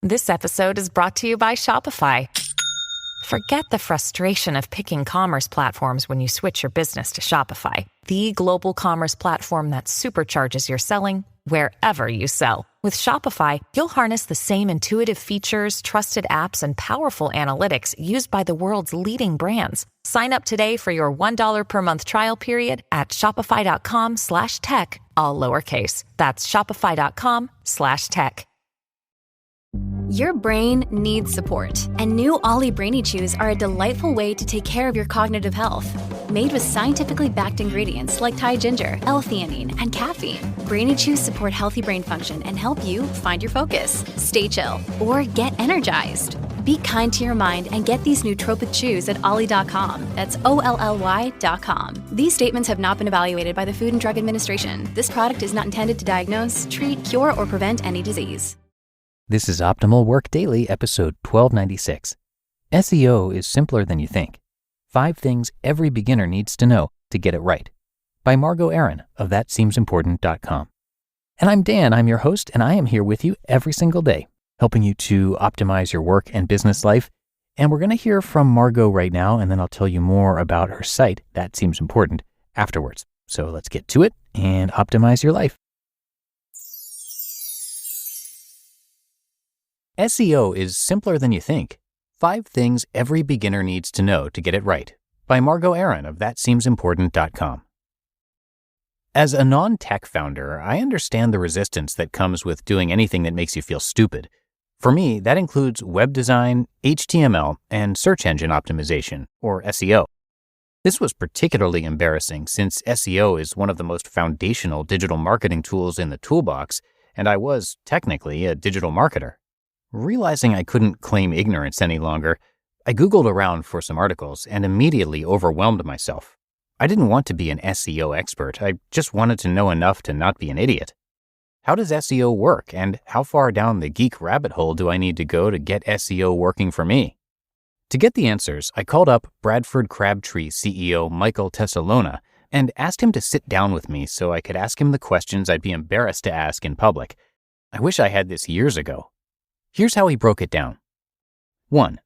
This episode is brought to you by Shopify. Forget the frustration of picking commerce platforms when you switch your business to Shopify, the global commerce platform that supercharges your selling wherever you sell. With Shopify, you'll harness the same intuitive features, trusted apps, and powerful analytics used by the world's leading brands. Sign up today for your $1 per month trial period at shopify.com/tech, all lowercase. That's shopify.com/tech. Your brain needs support, and new Ollie Brainy Chews are a delightful way to take care of your cognitive health. Made with scientifically backed ingredients like Thai ginger, L-theanine, and caffeine, Brainy Chews support healthy brain function and help you find your focus, stay chill, or get energized. Be kind to your mind and get these nootropic chews at ollie.com. That's OLLY.com. These statements have not been evaluated by the Food and Drug Administration. This product is not intended to diagnose, treat, cure, or prevent any disease. This is Optimal Work Daily, episode 1296. SEO is simpler than you think. 5 things every beginner needs to know to get it right. By Margot Aaron of ThatSeemsImportant.com. And I'm Dan, I'm your host, and I am here with you every single day, helping you to optimize your work and business life. And we're going to hear from Margot right now, and then I'll tell you more about her site, That Seems Important, afterwards. So let's get to it and optimize your life. SEO is simpler than you think. 5 things every beginner needs to know to get it right. By Margot Aaron of ThatSeemsImportant.com. As a non-tech founder, I understand the resistance that comes with doing anything that makes you feel stupid. For me, that includes web design, HTML, and search engine optimization, or SEO. This was particularly embarrassing since SEO is one of the most foundational digital marketing tools in the toolbox, and I was, technically, a digital marketer. Realizing I couldn't claim ignorance any longer, I Googled around for some articles and immediately overwhelmed myself. I didn't want to be an SEO expert, I just wanted to know enough to not be an idiot. How does SEO work, and how far down the geek rabbit hole do I need to go to get SEO working for me? To get the answers, I called up Bradford Crabtree CEO Michael Tessalona and asked him to sit down with me so I could ask him the questions I'd be embarrassed to ask in public. I wish I had this years ago. Here's how he broke it down. 1.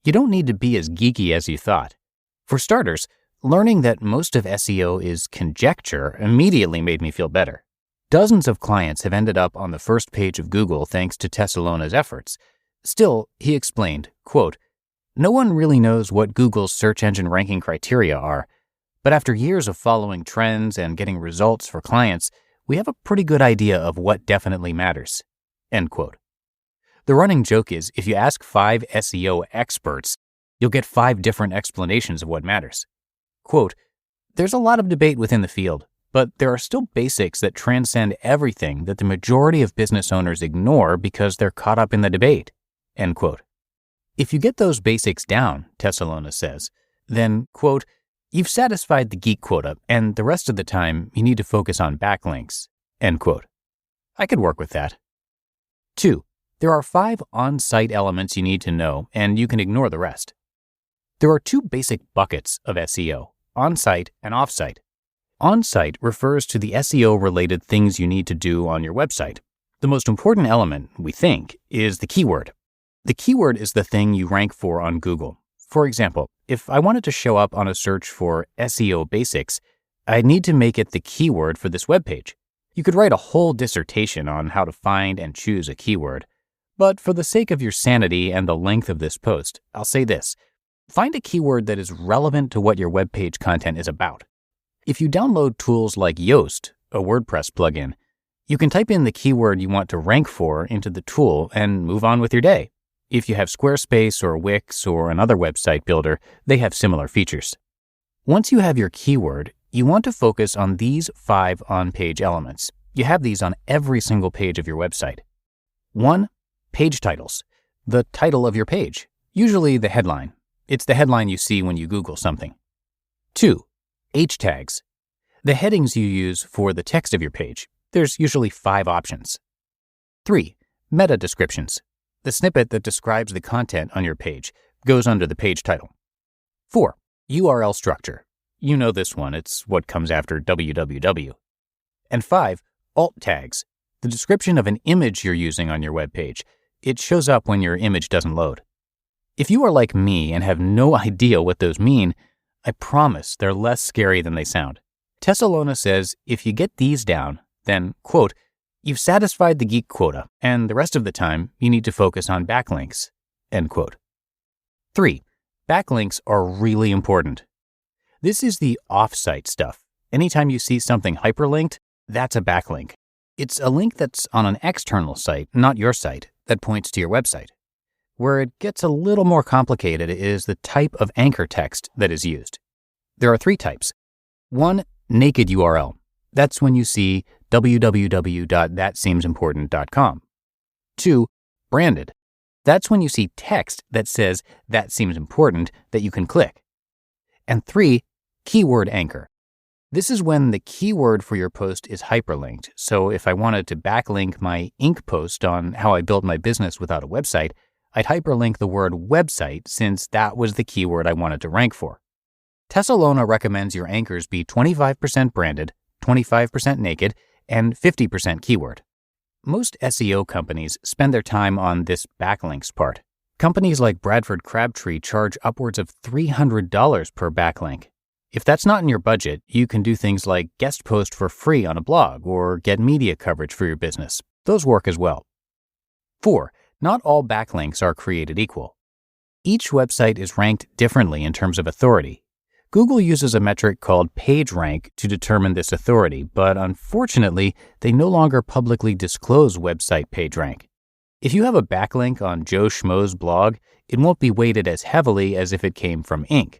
You don't need to be as geeky as you thought. For starters, learning that most of SEO is conjecture immediately made me feel better. Dozens of clients have ended up on the first page of Google thanks to Tessalona's efforts. Still, he explained, quote, "No one really knows what Google's search engine ranking criteria are, but after years of following trends and getting results for clients, we have a pretty good idea of what definitely matters." End quote. The running joke is if you ask 5 SEO experts, you'll get 5 different explanations of what matters. Quote, "There's a lot of debate within the field, but there are still basics that transcend everything that the majority of business owners ignore because they're caught up in the debate." End quote. If you get those basics down, Tessalona says, then, quote, "You've satisfied the geek quota, and the rest of the time you need to focus on backlinks." End quote. I could work with that. 2. There are 5 on-site elements you need to know, and you can ignore the rest. There are 2 basic buckets of SEO, on-site and off-site. On-site refers to the SEO-related things you need to do on your website. The most important element, we think, is the keyword. The keyword is the thing you rank for on Google. For example, if I wanted to show up on a search for SEO basics, I'd need to make it the keyword for this webpage. You could write a whole dissertation on how to find and choose a keyword. But for the sake of your sanity and the length of this post, I'll say this. Find a keyword that is relevant to what your webpage content is about. If you download tools like Yoast, a WordPress plugin, you can type in the keyword you want to rank for into the tool and move on with your day. If you have Squarespace or Wix or another website builder, they have similar features. Once you have your keyword, you want to focus on these 5 on-page elements. You have these on every single page of your website. 1. Page titles. The title of your page. Usually the headline. It's the headline you see when you Google something. 2. H tags. The headings you use for the text of your page. There's usually 5 options. 3. Meta descriptions. The snippet that describes the content on your page goes under the page title. 4. URL structure. You know this one. It's what comes after www. And 5. Alt tags. The description of an image you're using on your web page. it shows up when your image doesn't load. If you are like me and have no idea what those mean, I promise they're less scary than they sound. Tessalona says if you get these down, then, quote, you've satisfied the geek quota, and the rest of the time you need to focus on backlinks, end quote. 3. Backlinks are really important. This is the off-site stuff. Anytime you see something hyperlinked, that's a backlink. It's a link that's on an external site, not your site, that points to your website. Where it gets a little more complicated is the type of anchor text that is used. There are 3 types. 1, naked URL. That's when you see www.thatseemsimportant.com. 2, branded. That's when you see text that says that seems important that you can click. And 3, keyword anchor. This is when the keyword for your post is hyperlinked. So if I wanted to backlink my Inc. post on how I build my business without a website, I'd hyperlink the word website since that was the keyword I wanted to rank for. Tessalona recommends your anchors be 25% branded, 25% naked, and 50% keyword. Most SEO companies spend their time on this backlinks part. Companies like Bradford Crabtree charge upwards of $300 per backlink. If that's not in your budget, you can do things like guest post for free on a blog or get media coverage for your business. Those work as well. 4. Not all backlinks are created equal. Each website is ranked differently in terms of authority. Google uses a metric called PageRank to determine this authority, but unfortunately, they no longer publicly disclose website PageRank. If you have a backlink on Joe Schmo's blog, it won't be weighted as heavily as if it came from Inc.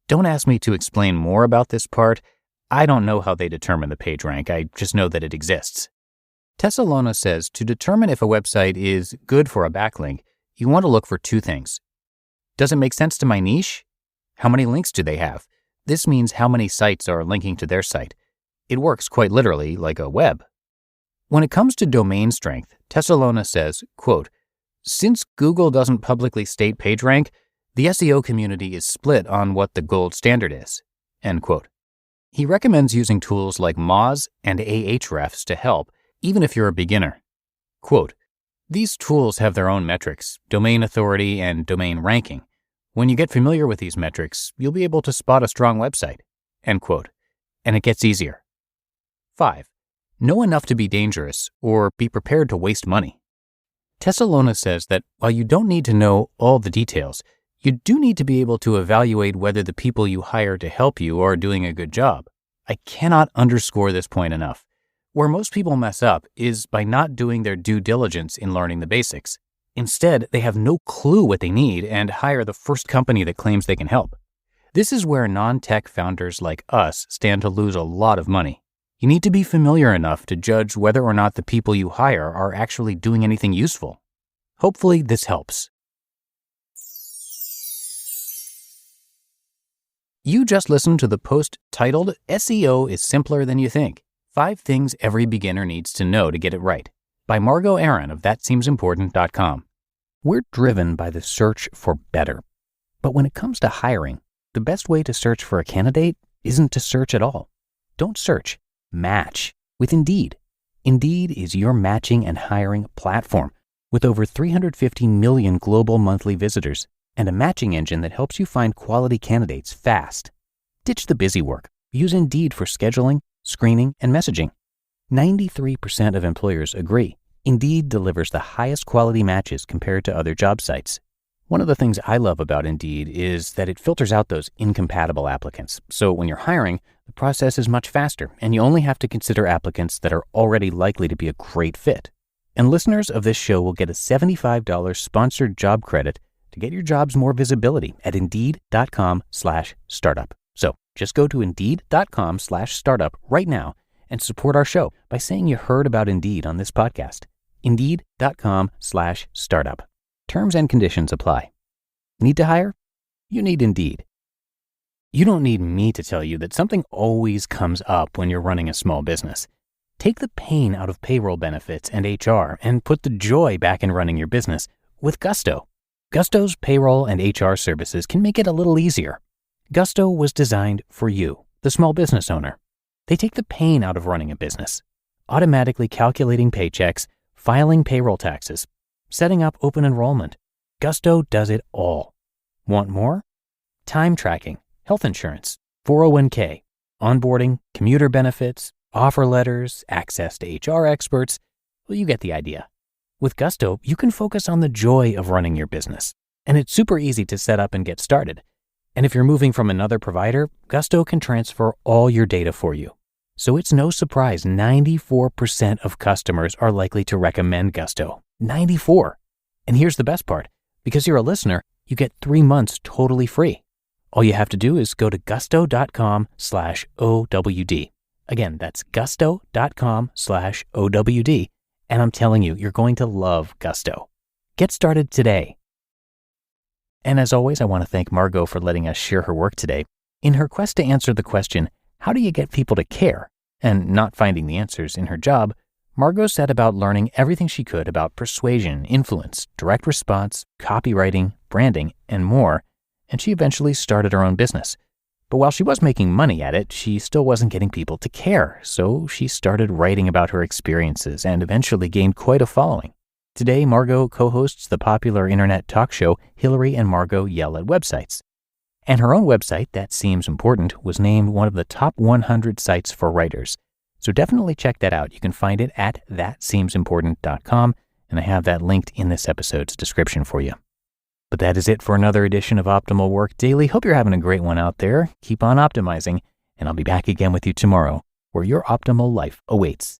Don't ask me to explain more about this part. I don't know how they determine the PageRank. I just know that it exists. Tessalona says to determine if a website is good for a backlink, you want to look for 2 things. Does it make sense to my niche? How many links do they have? This means how many sites are linking to their site. It works quite literally like a web. When it comes to domain strength, Tessalona says, quote, since Google doesn't publicly state PageRank, the SEO community is split on what the gold standard is, end quote. He recommends using tools like Moz and Ahrefs to help, even if you're a beginner. Quote, these tools have their own metrics, domain authority and domain ranking. When you get familiar with these metrics, you'll be able to spot a strong website, end quote. And it gets easier. 5. Know enough to be dangerous or be prepared to waste money. Tessalona says that while you don't need to know all the details, you do need to be able to evaluate whether the people you hire to help you are doing a good job. I cannot underscore this point enough. Where most people mess up is by not doing their due diligence in learning the basics. Instead, they have no clue what they need and hire the first company that claims they can help. This is where non-tech founders like us stand to lose a lot of money. You need to be familiar enough to judge whether or not the people you hire are actually doing anything useful. Hopefully, this helps. You just listened to the post titled SEO is Simpler Than You Think. 5 Things Every Beginner Needs to Know to Get It Right by Margot Aaron of thatseemsimportant.com. We're driven by the search for better. But when it comes to hiring, the best way to search for a candidate isn't to search at all. Don't search. Match with Indeed. Indeed is your matching and hiring platform with over 350 million global monthly visitors and a matching engine that helps you find quality candidates fast. Ditch the busy work. Use Indeed for scheduling, screening, and messaging. 93% of employers agree Indeed delivers the highest quality matches compared to other job sites. One of the things I love about Indeed is that it filters out those incompatible applicants. So when you're hiring, the process is much faster, and you only have to consider applicants that are already likely to be a great fit. And listeners of this show will get a $75 sponsored job credit to get your jobs more visibility at Indeed.com/startup. So just go to Indeed.com/startup right now and support our show by saying you heard about Indeed on this podcast. Indeed.com/startup. Terms and conditions apply. Need to hire? You need Indeed. You don't need me to tell you that something always comes up when you're running a small business. Take the pain out of payroll benefits and HR and put the joy back in running your business with Gusto. Gusto's payroll and HR services can make it a little easier. Gusto was designed for you, the small business owner. They take the pain out of running a business, automatically calculating paychecks, filing payroll taxes, setting up open enrollment. Gusto does it all. Want more? Time tracking, health insurance, 401k, onboarding, commuter benefits, offer letters, access to HR experts. Well, you get the idea. With Gusto, you can focus on the joy of running your business. And it's super easy to set up and get started. And if you're moving from another provider, Gusto can transfer all your data for you. So it's no surprise 94% of customers are likely to recommend Gusto. 94. And here's the best part. Because you're a listener, you get 3 months totally free. All you have to do is go to gusto.com/OWD. Again, that's gusto.com/OWD. And I'm telling you, you're going to love Gusto. Get started today. And as always, I want to thank Margot for letting us share her work today. In her quest to answer the question, how do you get people to care? And not finding the answers in her job, Margot set about learning everything she could about persuasion, influence, direct response, copywriting, branding, and more, and she eventually started her own business. But while she was making money at it, she still wasn't getting people to care, so she started writing about her experiences and eventually gained quite a following. Today, Margot co-hosts the popular internet talk show Hillary and Margot Yell at Websites. And her own website, That Seems Important, was named one of the top 100 sites for writers. So definitely check that out. You can find it at thatseemsimportant.com, and I have that linked in this episode's description for you. But that is it for another edition of Optimal Work Daily. Hope you're having a great one out there. Keep on optimizing, and I'll be back again with you tomorrow, where your optimal life awaits.